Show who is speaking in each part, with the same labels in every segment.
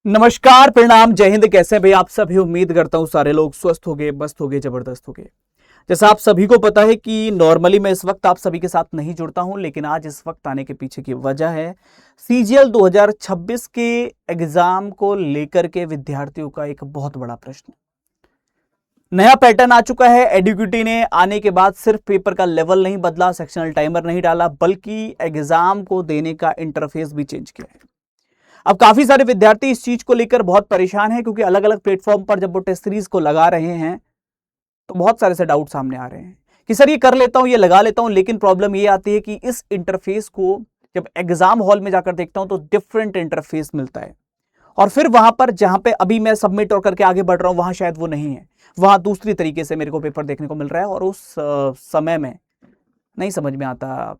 Speaker 1: नमस्कार, प्रणाम, जय हिंद। कैसे हैं भाई आप सभी? उम्मीद करता हूँ सारे लोग स्वस्थ हो गए, मस्त हो गए, जबरदस्त हो गए। जैसा आप सभी को पता है कि नॉर्मली मैं इस वक्त आप सभी के साथ नहीं जुड़ता हूं, लेकिन आज इस वक्त आने के पीछे की वजह है सीजीएल 2026 के एग्जाम को लेकर के विद्यार्थियों का एक बहुत बड़ा प्रश्न। नया पैटर्न आ चुका है। एडुकेटी ने आने के बाद सिर्फ पेपर का लेवल नहीं बदला, सेक्शनल टाइमर नहीं डाला, बल्कि एग्जाम को देने का इंटरफेस भी चेंज किया है। अब काफी सारे विद्यार्थी इस चीज को लेकर बहुत परेशान हैं, क्योंकि अलग अलग प्लेटफॉर्म पर जब वो टेस्ट सीरीज को लगा रहे हैं तो बहुत सारे से डाउट सामने आ रहे हैं कि सर ये कर लेता हूं, ये लगा लेता हूं, लेकिन प्रॉब्लम ये आती है कि इस इंटरफेस को जब एग्जाम हॉल में जाकर देखता हूं तो डिफरेंट इंटरफेस मिलता है, और फिर वहां पर जहां पे अभी मैं सबमिट और करके आगे बढ़ रहा हूं वहां शायद वो नहीं है, वहां दूसरी तरीके से मेरे को पेपर देखने को मिल रहा है, और उस समय में नहीं समझ में आता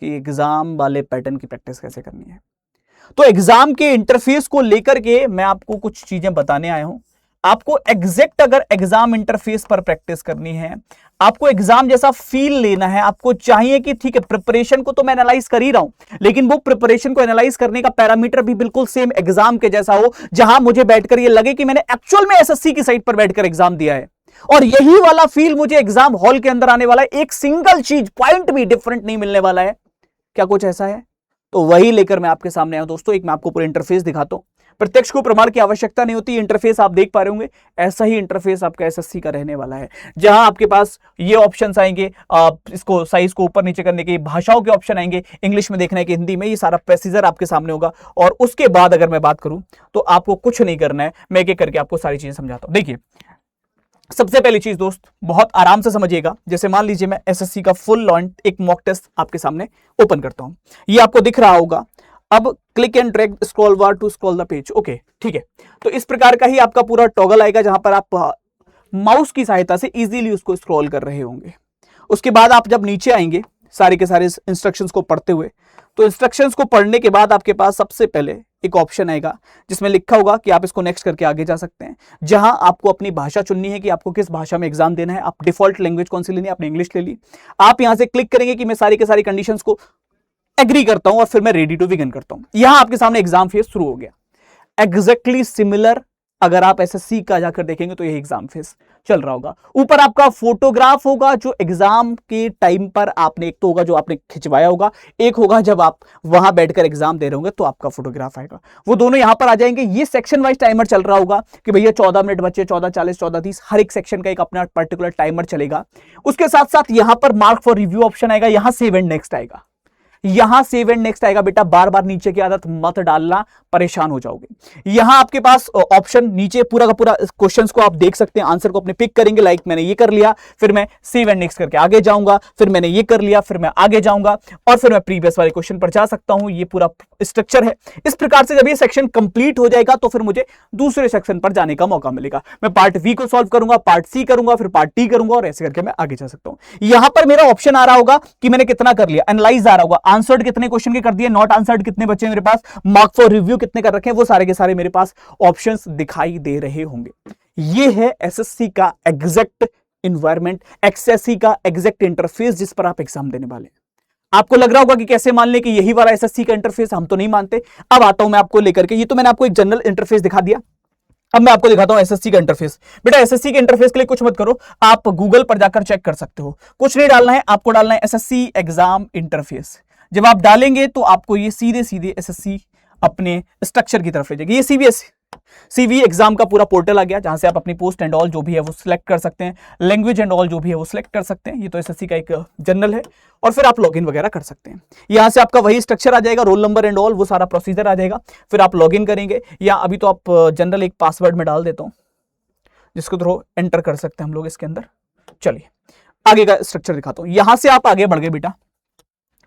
Speaker 1: कि एग्जाम वाले पैटर्न की प्रैक्टिस कैसे करनी है। तो एग्जाम के इंटरफेस को लेकर के मैं आपको कुछ चीजें बताने आया हूं। आपको एग्जैक्ट अगर एग्जाम इंटरफेस पर प्रैक्टिस करनी है, आपको एग्जाम जैसा फील लेना है, आपको चाहिए कि ठीक है प्रिपरेशन को तो मैं एनालाइज कर ही रहा हूं, लेकिन वो प्रिपरेशन को एनालाइज करने का पैरामीटर भी बिल्कुल सेम एग्जाम के जैसा हो, जहां मुझे बैठकर ये लगे कि मैंने एक्चुअल में एसएससी की साइट पर बैठकर एग्जाम दिया है। और यही वाला फील मुझे एग्जाम हॉल के अंदर आने वाला है। एक सिंगल चीज पॉइंट भी डिफरेंट नहीं मिलने वाला है। क्या कुछ ऐसा है? तो वही लेकर मैं आपके सामने आया दोस्तों। एक मैं आपको पूरा इंटरफेस दिखाता हूं। प्रत्यक्ष को प्रमाण की आवश्यकता नहीं होती। इंटरफेस आप देख पा रहे होंगे, ऐसा ही इंटरफेस आपका एसएससी का रहने वाला है, जहां आपके पास ये ऑप्शंस आएंगे, इसको साइज को ऊपर नीचे करने के, भाषाओं के ऑप्शन आएंगे, इंग्लिश में देखना है कि हिंदी में, ये सारा प्रोसीजर आपके सामने होगा। और उसके बाद अगर मैं बात करूं तो आपको कुछ नहीं करना है, मैं एक एक करके आपको सारी चीजें समझाता हूं। देखिए, सबसे पहली चीज दोस्त, बहुत आराम से समझिएगा। जैसे मान लीजिए मैं एसएससी का फुल लॉन्च एक मॉक टेस्ट आपके सामने ओपन करता हूं, ये आपको दिख रहा होगा। अब click and drag scroll bar to scroll the page. Okay, ठीक है। तो इस प्रकार का ही आपका पूरा टॉगल आएगा, जहां पर आप माउस की सहायता से इजीली उसको स्क्रॉल कर रहे होंगे। उसके बाद आप जब नीचे आएंगे सारे के सारे इंस्ट्रक्शंस को पढ़ते हुए, तो इंस्ट्रक्शंस को पढ़ने के बाद आपके पास सबसे पहले एक ऑप्शन आएगा जिसमें लिखा होगा कि आप इसको नेक्स्ट करके आगे जा सकते हैं, जहां आपको अपनी भाषा चुननी है कि आपको किस भाषा में एग्जाम देना है। आप डिफॉल्ट लैंग्वेज कौन सी लेनी है, आपने इंग्लिश ले ली। आप यहां से क्लिक करेंगे कि मैं सारी के सारी कंडीशंस को एग्री करता हूं, और फिर मैं रेडी टू बिगिन करता हूं। यहां आपके सामने एग्जाम फेज शुरू हो गया। एग्जैक्टली सिमिलर अगर आप एसएससी का जाकर देखेंगे तो यही एग्जाम फेज चल रहा होगा। ऊपर आपका फोटोग्राफ होगा जो एग्जाम के टाइम पर आपने, एक तो होगा जो आपने खिंचवाया होगा, एक होगा जब आप वहां बैठकर एग्जाम दे रहे होंगे तो आपका फोटोग्राफ आएगा। वो दोनों यहां पर आ जाएंगे। ये सेक्शन वाइज टाइमर चल रहा होगा कि भैया 14 मिनट बचे, 14:40, 14:30, हर एक सेक्शन का एक अपना पर्टिकुलर टाइमर चलेगा। उसके साथ साथ यहां पर मार्क फॉर रिव्यू ऑप्शन आएगा, यहां सेव एंड नेक्स्ट आएगा, यहां सेव एंड नेक्स्ट आएगा। बेटा बार बार नीचे की आदत मत डालना, परेशान हो जाओगे। यहां आपके पास ऑप्शन नीचे पूरा का पूरा क्वेश्चंस को आप देख सकते हैं, आंसर को अपने पिक करेंगे। लाइक मैंने ये कर लिया, फिर मैं सेव एंड नेक्स्ट करके आगे जाऊंगा, फिर मैंने ये कर लिया, फिर मैं आगे जाऊंगा, और फिर मैं प्रीवियस वाले क्वेश्चन पर जा सकता हूं। ये पूरा स्ट्रक्चर है। इस प्रकार से जब ये सेक्शन कंप्लीट हो जाएगा तो फिर मुझे दूसरे सेक्शन पर जाने का मौका मिलेगा। मैं पार्ट वी को सॉल्व करूंगा, पार्ट सी करूंगा, फिर पार्ट टी करूंगा, और ऐसे करके मैं आगे जा सकता हूं। यहां पर मेरा ऑप्शन आ रहा होगा कि मैंने कितना कर लिया, एनालाइज आ रहा होगा, आंसर्ड कितने क्वेश्चन के कर दिए, नॉट आंसर्ड कितने बचे मेरे पास, मार्क फॉर रिव्यू कितने कर रखे हैं, वो सारे के सारे मेरे पास ऑप्शंस दिखाई दे रहे होंगे। ये है एसएससी का एग्जैक्ट एनवायरनमेंट, एसएससी का एग्जैक्ट इंटरफेस जिस पर आप एग्जाम देने वाले हैं। आपको लग रहा होगा कि कैसे मान ले कि यही वाला एसएससी का इंटरफेस, हम तो नहीं मानते। अब आता हूं मैं आपको लेकर के, ये तो मैंने आपको एक जनरल इंटरफेस दिखा दिया। अब मैं आपको दिखाता हूं एसएससी का इंटरफेस। बेटा एसएससी के इंटरफेस के लिए कुछ मत करो, आप गूगल पर जाकर चेक कर सकते हो। कुछ नहीं डालना है, आपको डालना है एसएससी एग्जाम इंटरफेस। जब आप डालेंगे तो आपको ये सीधे सीधे एसएससी अपने स्ट्रक्चर की तरफ ले जाएगी। ये सीवी एग्जाम का पूरा पोर्टल आ गया, जहां से आप अपनी पोस्ट एंड ऑल जो भी है वो सिलेक्ट कर सकते हैं, लैंग्वेज एंड ऑल जो भी है वो सिलेक्ट कर सकते हैं। ये तो एसएससी का एक जनरल है, और फिर आप लॉगिन वगैरह कर सकते हैं। यहां से आपका वही स्ट्रक्चर आ जाएगा, रोल नंबर एंड ऑल, वो सारा प्रोसीजर आ जाएगा। फिर आप लॉगिन करेंगे, या अभी तो आप जनरल एक पासवर्ड में डाल देता हूं, जिसको थ्रू एंटर कर सकते हैं हम लोग इसके अंदर। चलिए आगे का स्ट्रक्चर दिखाता हूं। यहां से आप आगे बढ़ गए बेटा,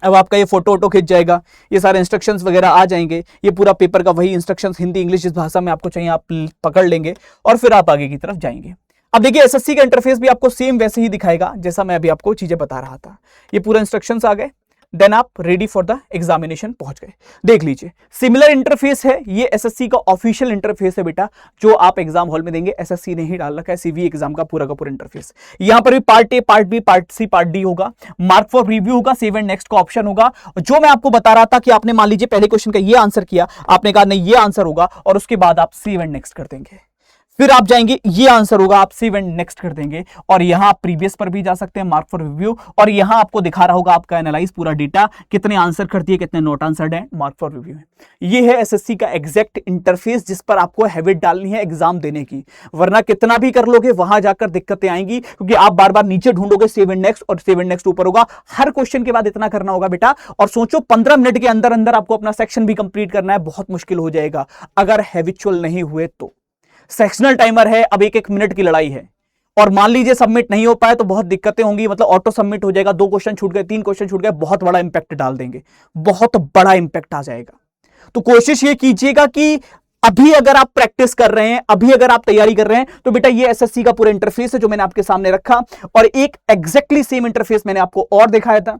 Speaker 1: अब आपका ये फोटो वोटो खिंच जाएगा, ये सारे इंस्ट्रक्शंस वगैरह आ जाएंगे। ये पूरा पेपर का वही इंस्ट्रक्शंस हिंदी इंग्लिश जिस भाषा में आपको चाहिए आप पकड़ लेंगे, और फिर आप आगे की तरफ जाएंगे। अब देखिए एसएससी का इंटरफेस भी आपको सेम वैसे ही दिखाएगा जैसा मैं अभी आपको चीजें बता रहा था। ये पूरा इंस्ट्रक्शंस आ गए। देन आप रेडी फॉर द एग्जामिनेशन पहुंच गए। देख लीजिए, सिमिलर इंटरफेस है, ये एसएससी का ऑफिशियल इंटरफेस है बेटा, जो आप एग्जाम हॉल में देंगे। एसएससी ने ही डाल रखा है सीवी एग्जाम का पूरा इंटरफेस। यहां पर भी part A, part B, part C, part D होगा, मार्क फॉर रिव्यू होगा, सेव एंड नेक्स्ट का ऑप्शन होगा। जो मैं आपको बता रहा था कि आपने मान लीजिए पहले क्वेश्चन का ये आंसर किया, आपने कहा नहीं ये आंसर होगा, और उसके बाद आप सेव एंड नेक्स्ट कर देंगे। फिर आप जाएंगे, ये आंसर होगा, आप सेव एंड नेक्स्ट कर देंगे, और यहां आप प्रीवियस पर भी जा सकते हैं, मार्क फॉर रिव्यू, और यहां आपको दिखा रहा होगा आपका एनालाइज पूरा डेटा, कितने आंसर करती है, कितने नॉट आंसर्ड है, मार्क फॉर रिव्यू है। ये है एसएससी का एग्जैक्ट इंटरफेस, जिस पर आपको हैबिट डालनी है एग्जाम देने की, वरना कितना भी कर लोगे वहां जाकर दिक्कतें आएंगी, क्योंकि आप बार बार नीचे ढूंढोगे सेव एंड नेक्स्ट, और सेव एंड नेक्स्ट ऊपर होगा। हर क्वेश्चन के बाद इतना करना होगा बेटा, और सोचो 15 मिनट के अंदर अंदर आपको अपना सेक्शन भी कंप्लीट करना है, बहुत मुश्किल हो जाएगा अगर हैबिचुअल नहीं हुए तो। सेक्शनल टाइमर है, अब 1-1 मिनट की लड़ाई है, और मान लीजिए सबमिट नहीं हो पाए तो बहुत दिक्कतें होंगी, मतलब ऑटो सबमिट हो जाएगा, 2 क्वेश्चन छूट गए, 3 क्वेश्चन छूट गए, बहुत बड़ा इंपैक्ट डाल देंगे, बहुत बड़ा इंपैक्ट आ जाएगा। तो कोशिश ये कीजिएगा कि अभी अगर आप प्रैक्टिस कर रहे हैं, अभी अगर आप तैयारी कर रहे हैं, तो बेटा ये एसएससी का पूरा इंटरफेस है जो मैंने आपके सामने रखा, और एक एग्जैक्टली सेम इंटरफेस मैंने आपको और दिखाया था।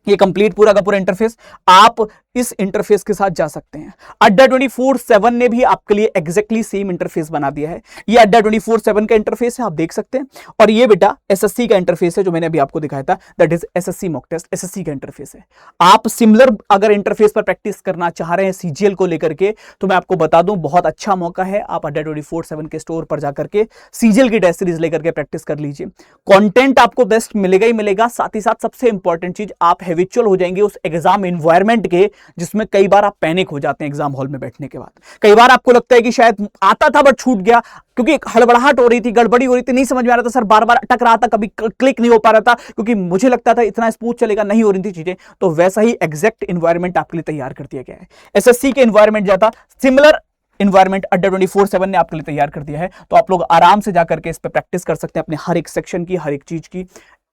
Speaker 1: ये कंप्लीट पूरा का पूरा इंटरफेस, आप इस इंटरफेस के साथ जा सकते हैं। अड्डा 24/7 ने भी आपके लिए एग्जैक्टली सेम इंटरफेस बना दिया है। ये अड्डा 24/7 का इंटरफेस है, आप देख सकते हैं, और ये बेटा एसएससी का इंटरफेस है जो मैंने अभी आपको दिखाया था, that is SSC mock test, SSC का इंटरफेस है। आप सिमिलर अगर इंटरफेस पर प्रैक्टिस करना चाह रहे हैं सीजीएल को लेकर के, तो मैं आपको बता दूं बहुत अच्छा मौका है, आप अड्डा 24/7 के स्टोर पर जाकर के सीजीएल की टेस्ट सीरीज लेकर के प्रैक्टिस कर लीजिए। कंटेंट आपको बेस्ट मिलेगा ही मिलेगा, साथ ही साथ सबसे इंपॉर्टेंट चीज, आप हैबिचुअल हो जाएंगे उस एग्जाम एनवायरनमेंट के, जिसमें कई बार आप पैनिक हो जाते हैं एग्जाम हॉल में बैठने के बाद। कई बार आपको लगता है कि शायद आता था बट छूट गया, क्योंकि हड़बड़ाहट हो रही थी, गड़बड़ी हो रही थी, नहीं समझ में आ रहा था, सर बार बार अटक रहा था, कभी क्लिक नहीं हो पा रहा था, क्योंकि मुझे लगता था इतना स्मूथ चलेगा, नहीं हो रही थी चीजें। तो वैसा ही एग्जैक्ट एनवायरनमेंट आपके लिए तैयार कर दिया गया है। एसएससी के एनवायरनमेंट ज्यादा सिमिलर एनवायरनमेंट अड्डा 24/7 ने आपके लिए तैयार कर दिया है, तो आप लोग आराम से जाकर के इस पर प्रैक्टिस कर सकते हैं, अपने हर एक सेक्शन की, हर एक चीज की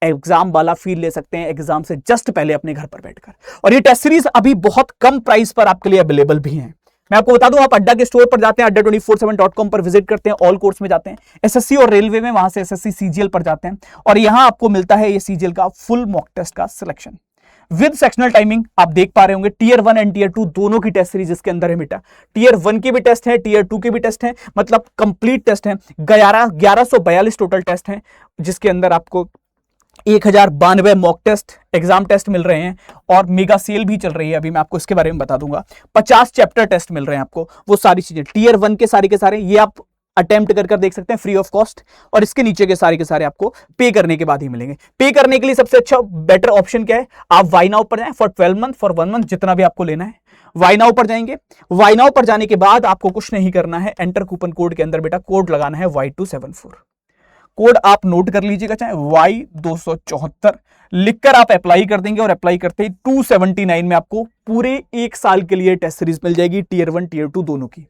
Speaker 1: एग्जाम वाला फील ले सकते हैं एग्जाम से जस्ट पहले अपने घर पर बैठकर। और ये टेस्ट सीरीज अभी बहुत कम प्राइस पर आपके लिए अवेलेबल भी है। मैं आपको बता दूं, आप अड्डा के स्टोर पर जाते हैं, adda247.com पर विजिट करते हैं, ऑल कोर्स में जाते हैं, एसएससी और रेलवे में, वहां से एसएससी सीजीएल पर जाते हैं, और यहां आपको मिलता है ये सीजीएल का फुल मॉक टेस्ट का सिलेक्शन विद सेक्शनल टाइमिंग। आप देख पा रहे होंगे टीयर 1 एंड टीयर 2 दोनों की टेस्ट सीरीज इसके अंदर है बेटा। टीयर 1 के भी टेस्ट है, टीयर 2 के भी टेस्ट है, मतलब कंप्लीट टेस्ट है। 1142 टोटल टेस्ट है, जिसके अंदर आपको 1092 मॉक टेस्ट एग्जाम टेस्ट मिल रहे हैं, और मेगा सेल भी चल रही है, अभी मैं आपको इसके बारे में बता दूंगा। 50 चैप्टर टेस्ट मिल रहे हैं आपको, वो सारी चीजें टीयर 1 के सारे ये आप अटेम्प्ट कर देख सकते हैं फ्री ऑफ कॉस्ट, और इसके नीचे के सारे आपको पे करने के बाद ही मिलेंगे। पे करने के लिए सबसे अच्छा बेटर ऑप्शन क्या है, आप वाई नाउ पर जाएं फॉर 12 मंथ, फॉर 1 मंथ, जितना भी आपको लेना है, वाई नाउ पर जाएंगे। वाई नाउ पर जाने के बाद आपको कुछ नहीं करना है, एंटर कूपन कोड के अंदर बेटा कोड लगाना है Y274, कोड आप नोट कर लीजिएगा, चाहे Y274 लिखकर आप अप्लाई कर देंगे, और अप्लाई करते ही 279 में आपको पूरे 1 साल के लिए टेस्ट सीरीज मिल जाएगी, टीयर 1 टीयर 2 दोनों की,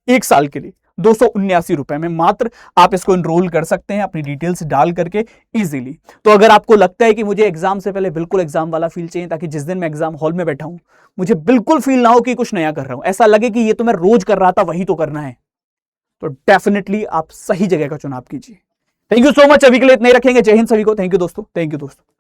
Speaker 1: 1 साल के लिए 279 रुपए में मात्र आप इसको एनरोल कर सकते हैं अपनी डिटेल्स डाल करके इजीली। तो अगर आपको लगता है कि मुझे एग्जाम से पहले बिल्कुल एग्जाम वाला फील चाहिए, ताकि जिस दिन मैं एग्जाम हॉल में बैठा हूं मुझे बिल्कुल फील ना हो कि कुछ नया कर रहा हूं, ऐसा लगे कि ये तो मैं रोज कर रहा था वही तो करना है, तो डेफिनेटली आप सही जगह का चुनाव कीजिए। थैंक यू सो मच, अभी के लिए इतना ही रखेंगे। जय हिंद सभी को, थैंक यू दोस्तों, थैंक यू दोस्तों।